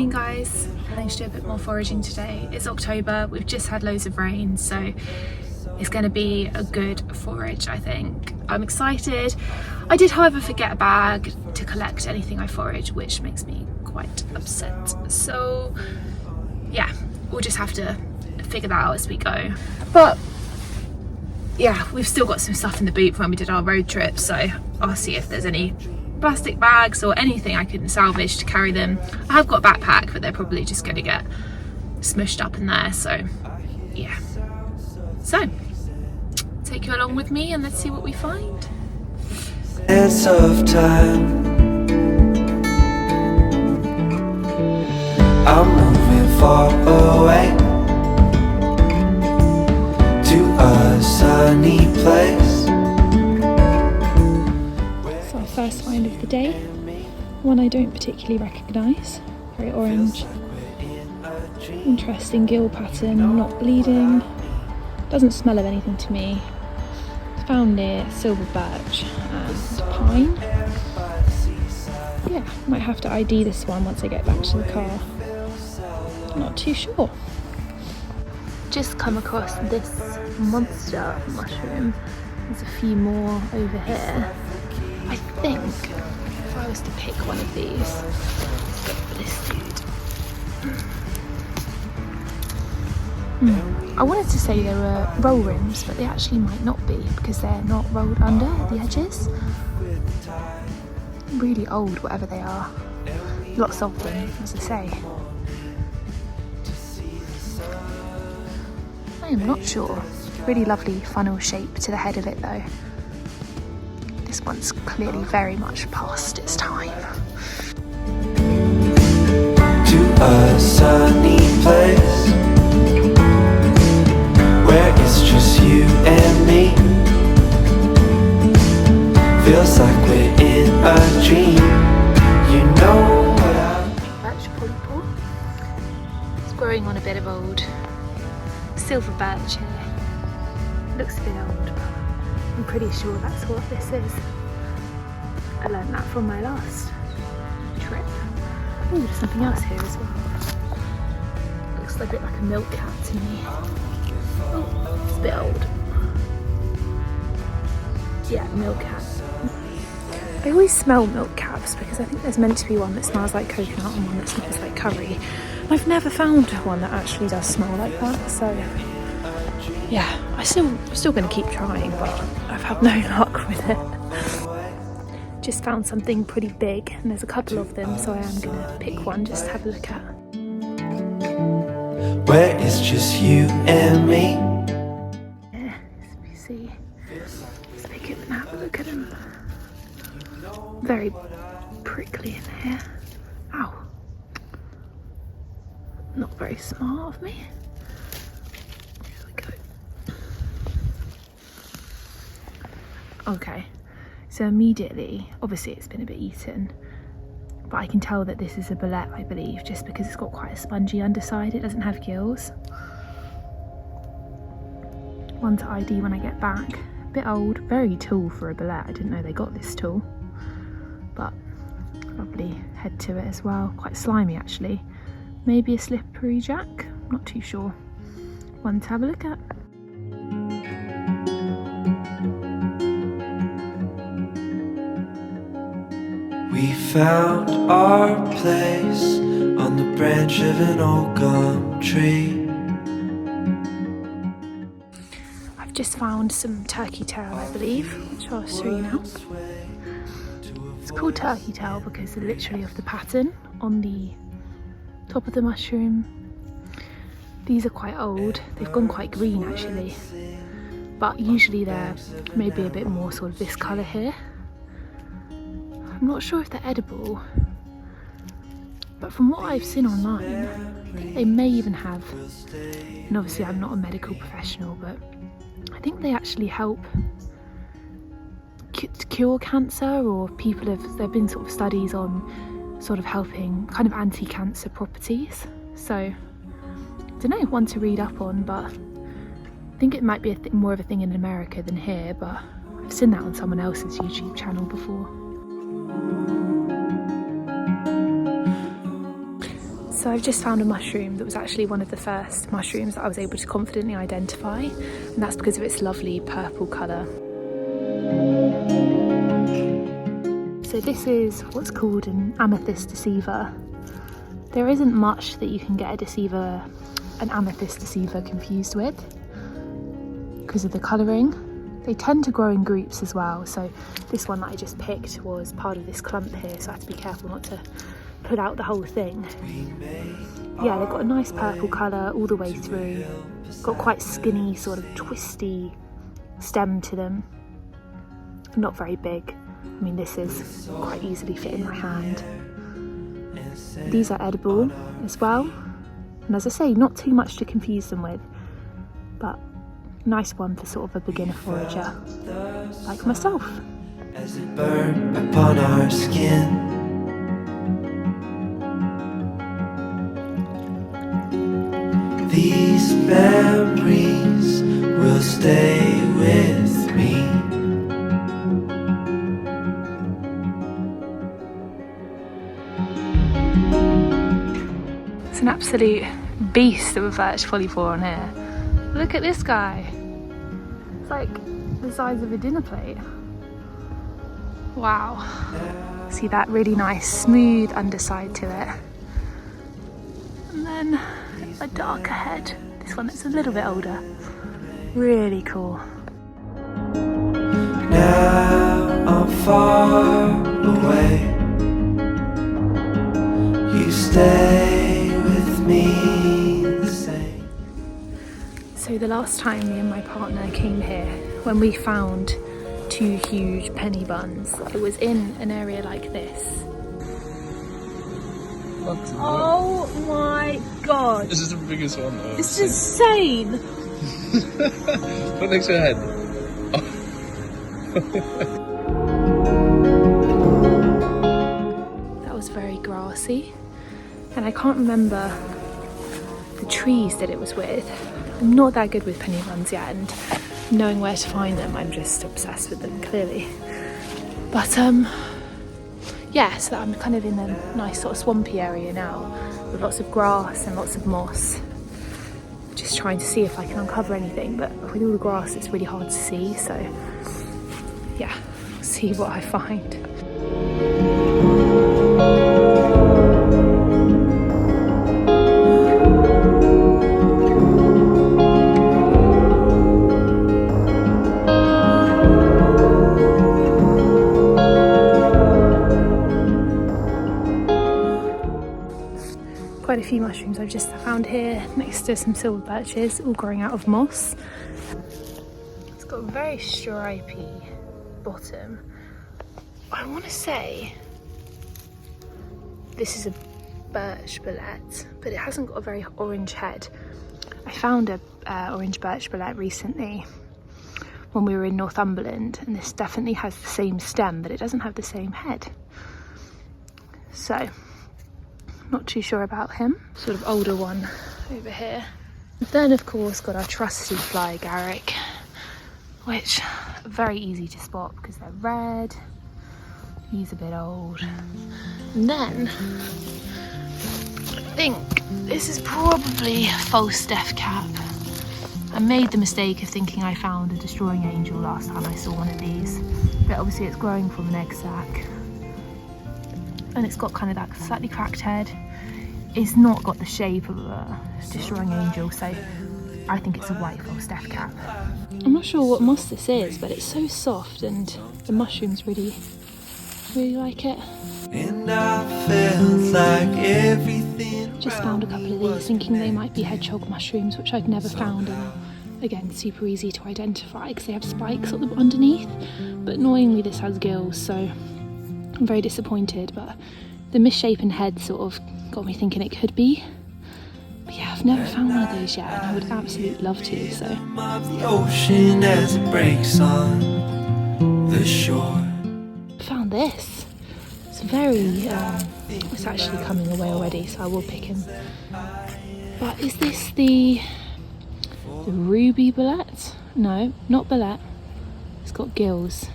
Morning guys, managed to do a bit more foraging today. It's October, we've just had loads of rain, so it's going to be a good forage, I think. I'm excited. I did however forget a bag to collect anything I forage, which makes me quite upset. So yeah, we'll just have to figure that out as we go. But yeah, we've still got some stuff in the boot from when we did our road trip, so I'll see if there's any plastic bags or anything I can salvage to carry them. I have got a backpack, but they're probably just going to get smushed up in there, so yeah. So take you along with me and let's see what we find. Dance of time, I'm moving far away to a sunny place. So our first find of the day, one I don't particularly recognise, very orange. Interesting gill pattern, not bleeding, doesn't smell of anything to me. It's found near silver birch and pine. Yeah, might have to ID this one once I get back to the car. Not too sure. Just come across this monster mushroom. There's a few more over here. I think if I was to pick one of these, let's go for this dude. I wanted to say they were roll rims, but they actually might not be because they're not rolled under at the edges. Really old, whatever they are. Lots of them, as I say. I am not sure. Really lovely funnel shape to the head of it though. This one's clearly very much past its time. To a sunny place where it's just you and me. Feels like we're in a dream. You know what I'm... Larch Bolete. It's growing on a bit of old silver birch here. Looks a bit old, but I'm pretty sure that's what this is. I learned that from my last trip. Oh, there's something else here as well. Looks a bit like a milk cap to me. Oh, it's a bit old. Yeah, milk cap. I always smell milk caps because I think there's meant to be one that smells like coconut and one that smells like curry. And I've never found one that actually does smell like that, so yeah, I'm still going to keep trying, but I've had no luck with it. Just found something pretty big, and there's a couple of them, so I am going to pick one just to have a look at. Where it's just you and me. Yeah, let me see. Let's pick it and have a look at them. Very prickly in here. Ow. Not very smart of me. Here we go. Okay, so immediately, obviously it's been a bit eaten, but I can tell that this is a bolete, I believe, just because it's got quite a spongy underside. It doesn't have gills. One to ID when I get back. A bit old, very tall for a bolete. I didn't know they got this tall, but lovely head to it as well. Quite slimy actually. Maybe a slippery jack, not too sure. One to have a look at. We found our place on the branch of an old gum tree. I've just found some turkey tail, I believe, which I'll show you now. It's called turkey tail because literally of the pattern on the top of the mushroom. These are quite old. They've gone quite green actually, but usually they're maybe a bit more sort of this colour here. I'm not sure if they're edible, but from what I've seen online, I think they may even have, and obviously I'm not a medical professional, but I think they actually help cure cancer, or there have been sort of studies on sort of helping kind of anti-cancer properties. So I don't know, one to read up on, but I think it might be more of a thing in America than here, but I've seen that on someone else's YouTube channel before. So I've just found a mushroom that was actually one of the first mushrooms that I was able to confidently identify, and that's because of its lovely purple colour. So this is what's called an Amethyst Deceiver. There isn't much that you can get an Amethyst Deceiver confused with because of the colouring. They tend to grow in groups as well, so this one that I just picked was part of this clump here, so I have to be careful not to pull out the whole thing. Yeah, they've got a nice purple colour all the way through, got quite skinny, sort of twisty stem to them, not very big. I mean, this is quite easily fit in my hand. These are edible as well, and as I say, not too much to confuse them with, but nice one for sort of a beginner forager like myself. As it burned upon our skin, these memories will stay with me. It's an absolute beast of a Birch Polypore on here. Look at this guy. It's like the size of a dinner plate. Wow. See that really nice smooth underside to it. And then a darker head. This one that's a little bit older. Really cool. Now I'm far away. You stay with me the same. So the last time me and my partner came here, when we found 2 huge penny buns, it was in an area like this. Oh my god! This is the biggest one though. It's insane! Put next to your head. That was very grassy, and I can't remember the trees that it was with. I'm not that good with penny buns yet, and knowing where to find them, I'm just obsessed with them, clearly. But yeah, so I'm kind of in a nice sort of swampy area now, with lots of grass and lots of moss. Just trying to see if I can uncover anything, but with all the grass it's really hard to see, so yeah, see what I find. Quite a few mushrooms I've just found here next to some silver birches, all growing out of moss. It's got a very stripy bottom. I want to say this is a Birch Bolete, but it hasn't got a very orange head. I found a orange Birch Bolete recently when we were in Northumberland, and this definitely has the same stem, but it doesn't have the same head. So not too sure about him. Sort of older one over here. Then of course got our trusty fly Agaric, which are very easy to spot because they're red. He's a bit old. And then I think this is probably a false death cap. I made the mistake of thinking I found a destroying angel last time I saw one of these, but obviously it's growing from an egg sac. And it's got kind of that slightly cracked head. It's not got the shape of a destroying angel, so I think it's a white false death cap. I'm not sure what moss this is, but it's so soft and the mushrooms really like it. And I felt like everything. Just found a couple of these thinking they might be hedgehog mushrooms, which I'd never found, and again super easy to identify because they have spikes underneath, but annoyingly this has gills, so I'm very disappointed. But the misshapen head sort of got me thinking it could be. But yeah, I've never found one of those yet, and I would absolutely love to. So The ocean as it breaks on the shore. found this. It's very it's actually coming away already, so I will pick him. But is this the ruby bolete? No, not bolete. It's got gills.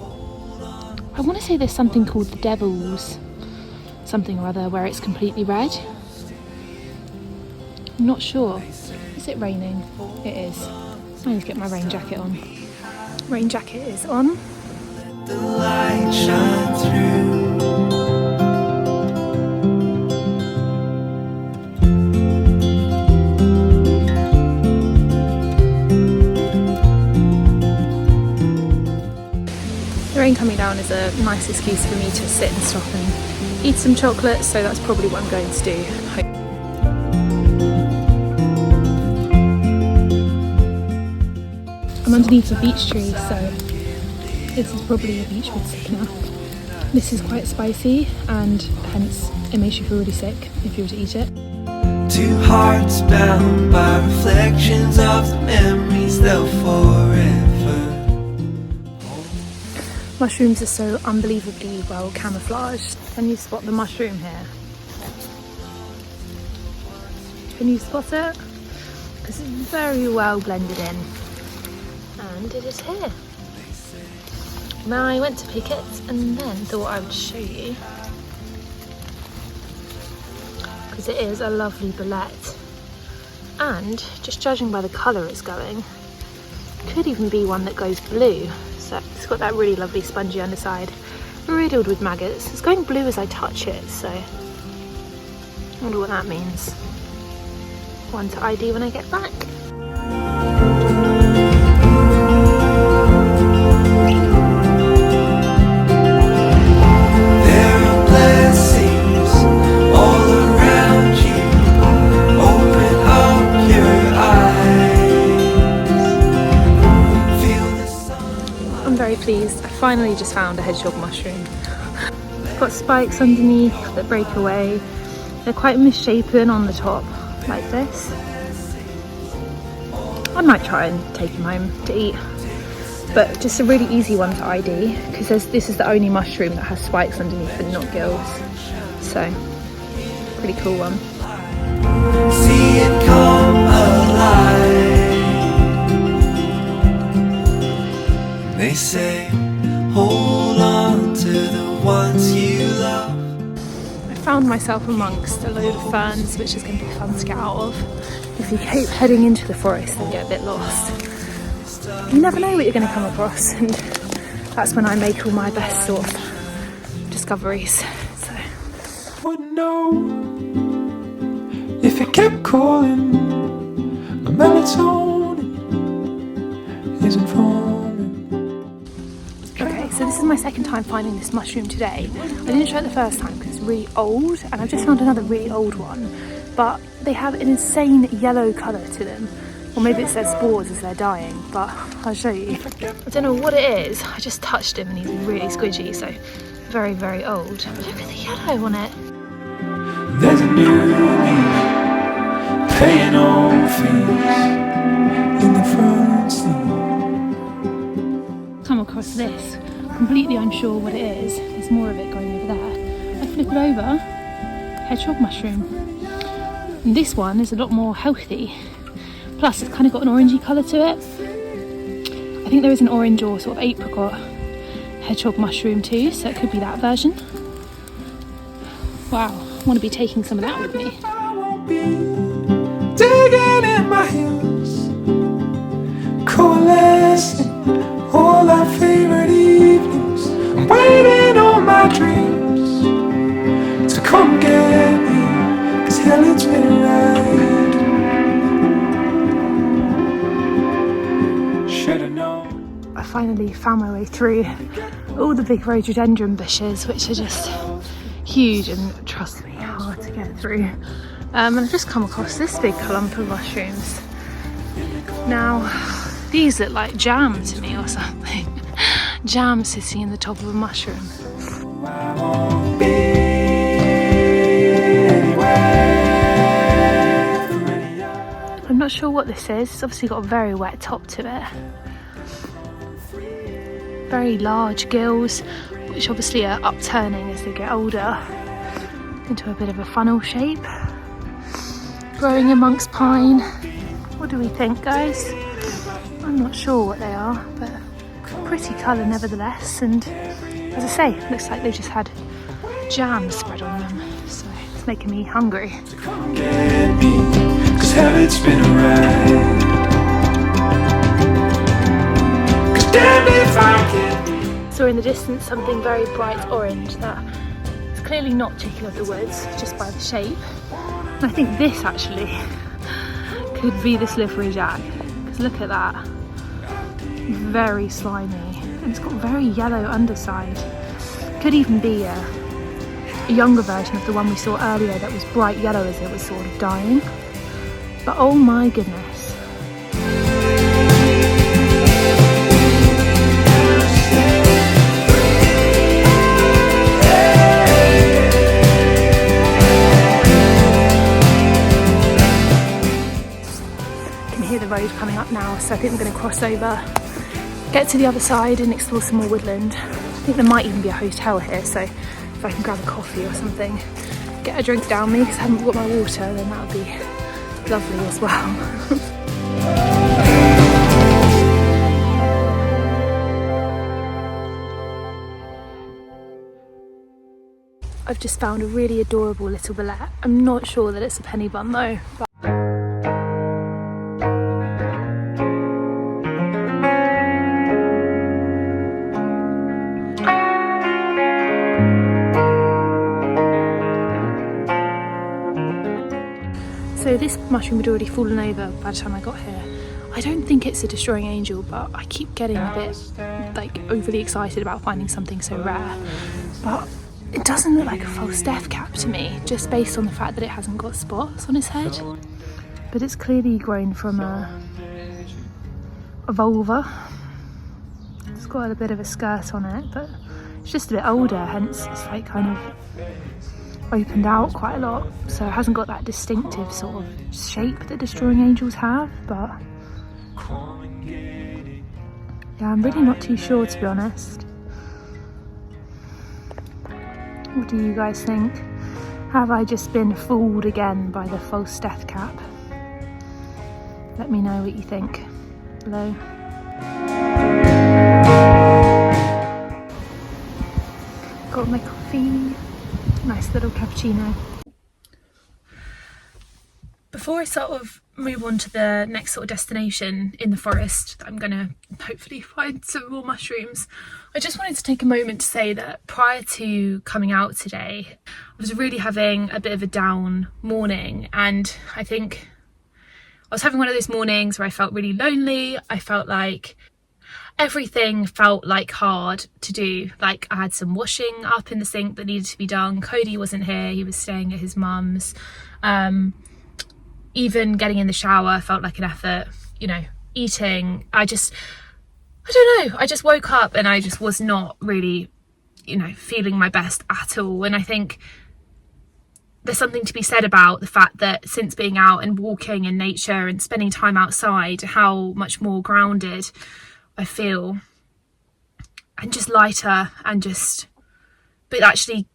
I want to say there's something called the devil's something or other where it's completely red. I'm not sure. Is it raining? It is. I need to get my rain jacket on. Rain jacket is on. The light shine through. The rain coming down is a nice excuse for me to sit and stop and eat some chocolate, so that's probably what I'm going to do. I'm underneath a beech tree, so this is probably a Beechwood Sickener. This is quite spicy and hence it makes you feel really sick if you were to eat it. Two hearts bound by reflections of the memories they'll forever. Mushrooms are so unbelievably well camouflaged. Can you spot the mushroom here? Can you spot it? Because it's very well blended in. And it is here. Now I went to pick it and then thought I would show you. Because it is a lovely bolete. And just judging by the colour it's going, could even be one that goes blue. So it's got that really lovely spongy underside, riddled with maggots. It's going blue as I touch it, so I wonder what that means. One to ID when I get back. There are blessings all around you. Open up your eyes. Feel the sun. I'm very pleased. I finally just found a hedgehog mushroom. It's got spikes underneath that break away. They're quite misshapen on the top, like this. I might try and take him home to eat, but just a really easy one to ID because this is the only mushroom that has spikes underneath and not gills. So, pretty cool one. See it come alive. They say, hold on to the ones you love. I found myself amongst a load of ferns, which is going to be fun to get out of. If you keep heading into the forest and get a bit lost, you never know what you're going to come across, and that's when I make all my best sort of discoveries. So. Would know if it kept calling. My melatonin isn't forming. Okay, so this is my second time finding this mushroom today. I didn't show it the first time because it's really old, and I've just found another really old one. But they have an insane yellow colour to them. Or maybe it's their spores as they're dying, but I'll show you. I don't know what it is. I just touched him and he's really squidgy, so very, very old. But look at the yellow on it. There's a new me paying old fees in the front seat. Come across this, completely unsure what it is. There's more of it going over there. I flip it over, hedgehog mushroom. And this one is a lot more healthy. Plus it's kind of got an orangey colour to it. I think there is an orange or sort of apricot hedgehog mushroom too, so it could be that version. Wow, I want to be taking some of that with me. I won't be digging in my heels, coalescing all our favourite evenings. I'm waiting on my dreams to come get me. Hell, it's been a ride. Should've known. I finally found my way through all the big rhododendron bushes, which are just huge and, trust me, hard to get through. And I've just come across this big clump of mushrooms. Now, these look like jam to me or something. Jam sitting in the top of a mushroom. I won't be anywhere. I'm not sure what this is. It's obviously got a very wet top to it. Very large gills, which obviously are upturning as they get older into a bit of a funnel shape. Growing amongst pine. What do we think, guys? I'm not sure what they are, but pretty colour nevertheless. And as I say, looks like they've just had jam spread on them, so it's making me hungry. Come get me, 'cause hell, it's been a ride. 'Cause damn if I can. Saw in the distance something very bright orange that is clearly not chicken of the woods, just by the shape. And I think this actually could be the slippery jack, because look at that. Very slimy, and it's got very yellow underside. Could even be a younger version of the one we saw earlier that was bright yellow as it was sort of dying. But oh my goodness. I can hear the road coming up now, so I think I'm going to cross over, get to the other side and explore some more woodland. I think there might even be a hotel here, so if I can grab a coffee or something, get a drink down me because I haven't got my water, then that would be lovely as well. I've just found a really adorable little bolete. I'm not sure that it's a penny bun though. But so this mushroom had already fallen over by the time I got here. I don't think it's a destroying angel, but I keep getting a bit like overly excited about finding something so rare. But it doesn't look like a false death cap to me, just based on the fact that it hasn't got spots on its head. But it's clearly grown from a vulva. It's got a bit of a skirt on it, but it's just a bit older, hence it's like kind of opened out quite a lot, so it hasn't got that distinctive sort of shape that destroying angels have. But yeah, I'm really not too sure, to be honest. What do you guys think? Have I just been fooled again by the false death cap? Let me know what you think below. Got my coffee. Nice little cappuccino. Before I sort of move on to the next sort of destination in the forest that I'm gonna hopefully find some more mushrooms, I just wanted to take a moment to say that prior to coming out today, I was really having a bit of a down morning, and I think I was having one of those mornings where I felt really lonely. I felt like everything felt like hard to do. Like I had some washing up in the sink that needed to be done. Cody wasn't here, he was staying at his mum's. Even getting in the shower felt like an effort, you know, eating. I don't know, I just woke up and I just was not really, you know, feeling my best at all. And I think there's something to be said about the fact that since being out and walking in nature and spending time outside, how much more grounded I feel and just lighter, and just, but actually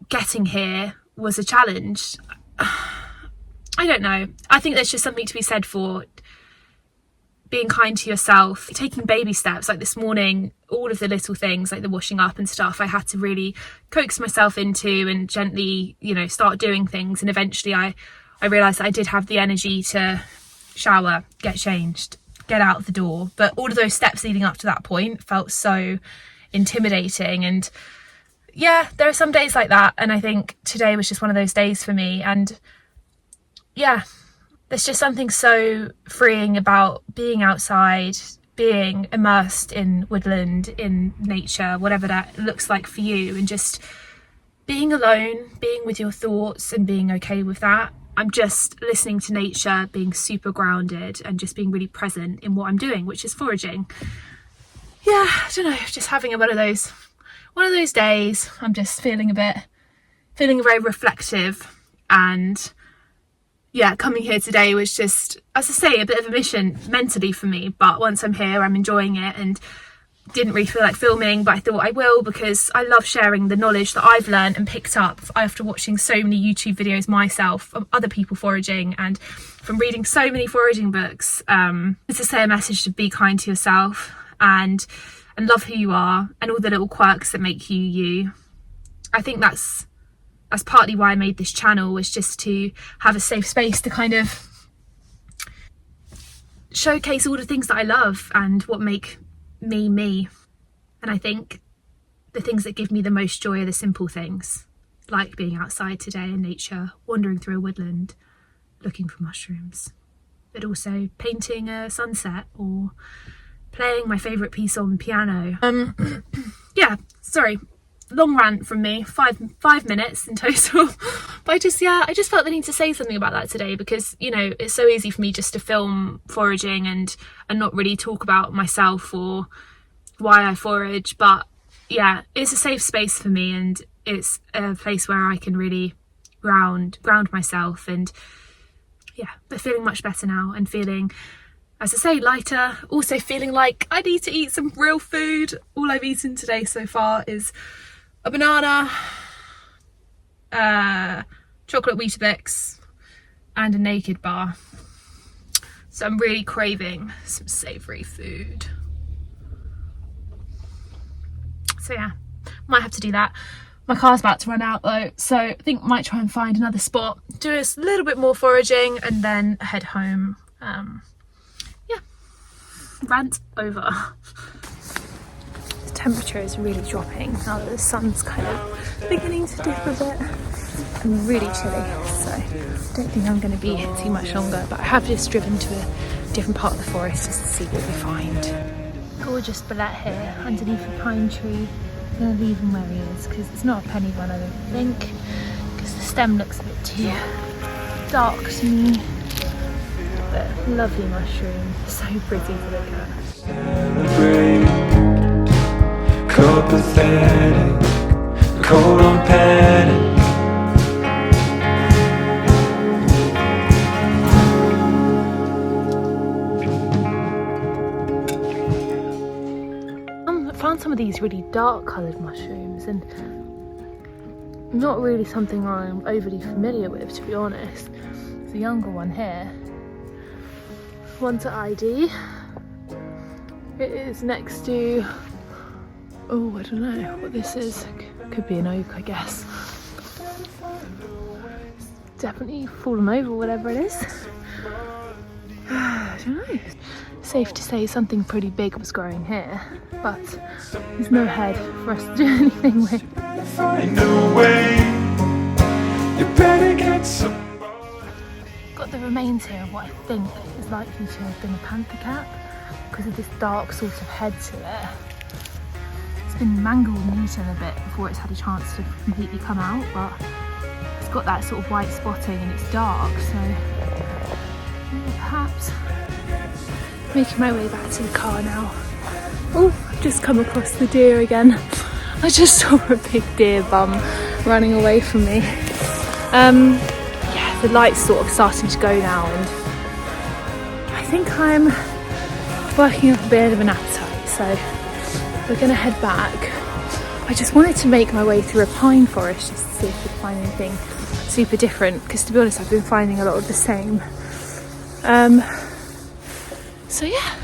getting here was a challenge. I don't know, I think there's just something to be said for being kind to yourself, taking baby steps. Like this morning, all of the little things like the washing up and stuff, I had to really coax myself into and gently, you know, start doing things. And eventually I realised that I did have the energy to shower, get changed, get out of the door. But all of those steps leading up to that point felt so intimidating. And yeah, there are some days like that, and I think today was just one of those days for me. And yeah, there's just something so freeing about being outside, being immersed in woodland, in nature, whatever that looks like for you, and just being alone, being with your thoughts and being okay with that. I'm just listening to nature, being super grounded and just being really present in what I'm doing, which is foraging. Yeah, I don't know, just having one of those days. I'm just feeling very reflective, and yeah, coming here today was just, as I say, a bit of a mission mentally for me. But once I'm here, I'm enjoying it, and didn't really feel like filming, but I thought I will, because I love sharing the knowledge that I've learned and picked up after watching so many YouTube videos myself of other people foraging, and from reading so many foraging books. To say a message to be kind to yourself and love who you are and all the little quirks that make you you. I think that's partly why I made this channel, was just to have a safe space to kind of showcase all the things that I love and what make me me. And I think the things that give me the most joy are the simple things, like being outside today in nature, wandering through a woodland, looking for mushrooms, but also painting a sunset or playing my favourite piece on piano. Yeah, sorry, long rant from me, five minutes in total. But I just felt the need to say something about that today, because, you know, it's so easy for me just to film foraging and not really talk about myself or why I forage. But yeah, it's a safe space for me, and it's a place where I can really ground myself. And yeah, but feeling much better now, and feeling, as I say, lighter. Also feeling like I need to eat some real food. All I've eaten today so far is a banana, chocolate Weetabix, and a naked bar. So I'm really craving some savoury food. So yeah, might have to do that. My car's about to run out though, so I think I might try and find another spot, do a little bit more foraging, and then head home. Yeah, rant over. The temperature is really dropping now that the sun's kind of beginning to dip a bit. I'm really chilly, so I don't think I'm going to be here too much longer, but I have just driven to a different part of the forest just to see what we find. Gorgeous bolete here underneath a pine tree. I'm going to leave him where he is, because it's not a penny bun, I don't think, because the stem looks a bit too dark to me. But lovely mushroom, so pretty to look at. Celebrate, copacetic, cold on panic. I found some of these really dark coloured mushrooms, and not really something I'm overly familiar with, to be honest. There's a younger one here. One's at ID. It is next to, oh, I don't know what this is. Could be an oak, I guess. It's definitely fallen over, whatever it is. I don't know. Safe to say something pretty big was growing here, but there's no head for us to do anything with. Find a way. You better get some. Got the remains here of what I think is likely to have been a Panther Cap, because of this dark sort of head to it. It's been mangled and eaten a bit before it's had a chance to completely come out, but it's got that sort of white spotting and it's dark, so yeah, perhaps. Making my way back to the car now. Oh, I've just come across the deer again. I just saw a big deer bum running away from me. Yeah, the light's sort of starting to go now, and I think I'm working up a bit of an appetite, so we're gonna head back. I just wanted to make my way through a pine forest just to see if we could find anything super different, because to be honest, I've been finding a lot of the same. So yeah,